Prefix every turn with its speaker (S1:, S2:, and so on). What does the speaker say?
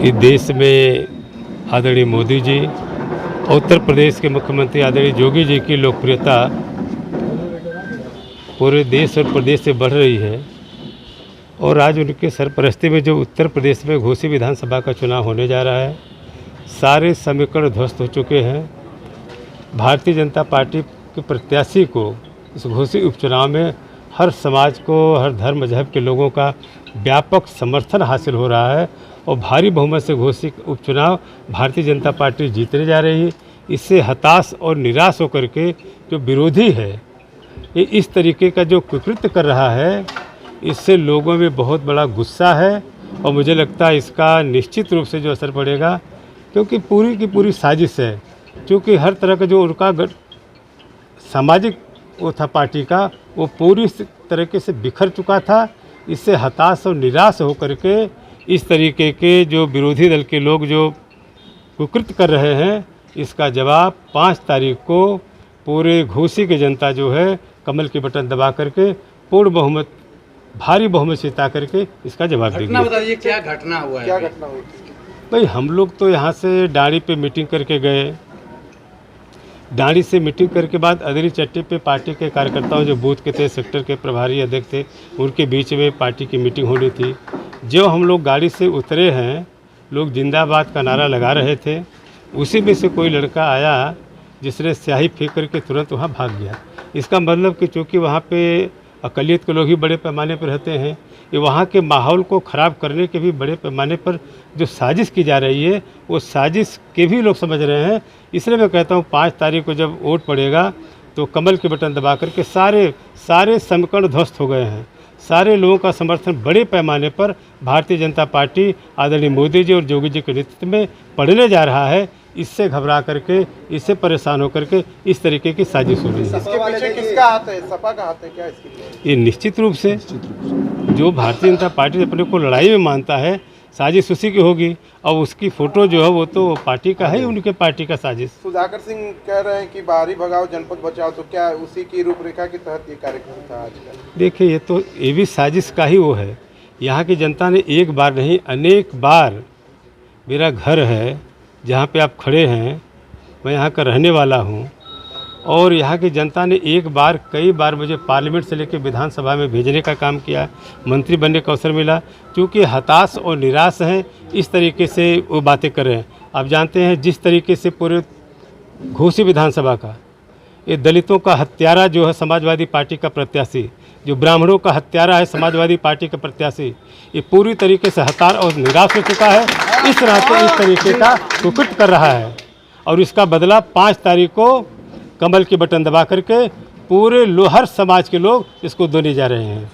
S1: इस देश में आदरणीय मोदी जी, उत्तर प्रदेश के मुख्यमंत्री आदरणीय योगी जी की लोकप्रियता पूरे देश और प्रदेश से बढ़ रही है। और आज उनके सरपरस्ती में जो उत्तर प्रदेश में घोसी विधानसभा का चुनाव होने जा रहा है, सारे समीकरण ध्वस्त हो चुके हैं। भारतीय जनता पार्टी के प्रत्याशी को इस घोसी उपचुनाव में हर समाज को, हर धर्म मजहब के लोगों का व्यापक समर्थन हासिल हो रहा है और भारी बहुमत से घोसी उपचुनाव भारतीय जनता पार्टी जीतने जा रही है। इससे हताश और निराश होकर के जो विरोधी है, ये इस तरीके का जो कुकृत्य कर रहा है, इससे लोगों में बहुत बड़ा गुस्सा है और मुझे लगता है इसका निश्चित रूप से जो असर पड़ेगा, क्योंकि पूरी की पूरी साजिश है। क्योंकि हर तरह का जो उनका सामाजिक वो था पार्टी का, वो पूरी तरीके से बिखर चुका था। इससे हताश और निराश होकर के इस तरीके के जो विरोधी दल के लोग जो कुकृत्य कर रहे हैं, इसका जवाब 5 तारीख को पूरे घोसी की जनता जो है कमल के बटन दबा करके पूर्ण बहुमत, भारी बहुमत से जिता करके इसका जवाब देंगे।
S2: घटना बताइए, क्या घटना हुआ है?
S3: क्या घटना हुई?
S1: भाई हम लोग तो यहाँ से डांडी पे मीटिंग करके गए। डांडी से मीटिंग करके बाद अदरी चट्टी पे पार्टी के कार्यकर्ताओं जो बूथ के थे, सेक्टर के प्रभारी अध्यक्ष थे, उनके बीच में पार्टी की मीटिंग होनी थी। जो हम लोग गाड़ी से उतरे हैं, लोग जिंदाबाद का नारा लगा रहे थे। उसी में से कोई लड़का आया जिसने स्याही फेंक करके तुरंत वहाँ भाग गया। इसका मतलब कि चूँकि वहाँ पे अक़लियत के लोग ही बड़े पैमाने पर रहते हैं, ये वहाँ के माहौल को ख़राब करने के भी बड़े पैमाने पर जो साजिश की जा रही है, वो साजिश के भी लोग समझ रहे हैं। इसलिए मैं कहता हूँ 5 तारीख को जब वोट पड़ेगा तो कमल के बटन दबा करके सारे समीकरण ध्वस्त हो गए हैं। सारे लोगों का समर्थन बड़े पैमाने पर भारतीय जनता पार्टी आदरणीय मोदी जी और योगी जी के नेतृत्व में पड़ने जा रहा है। इससे घबरा करके, इससे परेशान होकर के इस तरीके की साजिश हो रही है।
S3: इसके पीछे किसका हाथ है? सपा का हाथ है क्या इसके पीछे?
S1: ये निश्चित रूप से जो भारतीय जनता पार्टी अपने को लड़ाई में मानता है, साजिश उसी की होगी। और उसकी फ़ोटो जो है वो तो पार्टी का है, उनके पार्टी का साजिश।
S3: सुधाकर सिंह कह रहे हैं कि बाहरी भगाओ जनपद बचाओ, तो क्या उसी की रूपरेखा के तहत ये कार्यक्रम था आज का?
S1: देखिए, ये भी साजिश का ही वो है। यहाँ की जनता ने एक बार नहीं अनेक बार, मेरा घर है जहाँ पे आप खड़े हैं, मैं यहाँ का रहने वाला हूँ, और यहाँ की जनता ने एक बार कई बार मुझे पार्लियामेंट से लेकर विधानसभा में भेजने का काम किया, मंत्री बनने का अवसर मिला। क्योंकि हताश और निराश हैं, इस तरीके से वो बातें कर रहे हैं। आप जानते हैं जिस तरीके से पूरे घोसी विधानसभा का ये दलितों का हत्यारा जो है समाजवादी पार्टी का प्रत्याशी, जो ब्राह्मणों का हत्यारा है समाजवादी पार्टी का प्रत्याशी, ये पूरी तरीके से हताश और निराश हो चुका है। इस तरह से इस तरीके का कुकृत्य कर रहा है और इसका बदला 5 तारीख को कमल के बटन दबा करके पूरे हर समाज के लोग इसको देने जा रहे हैं।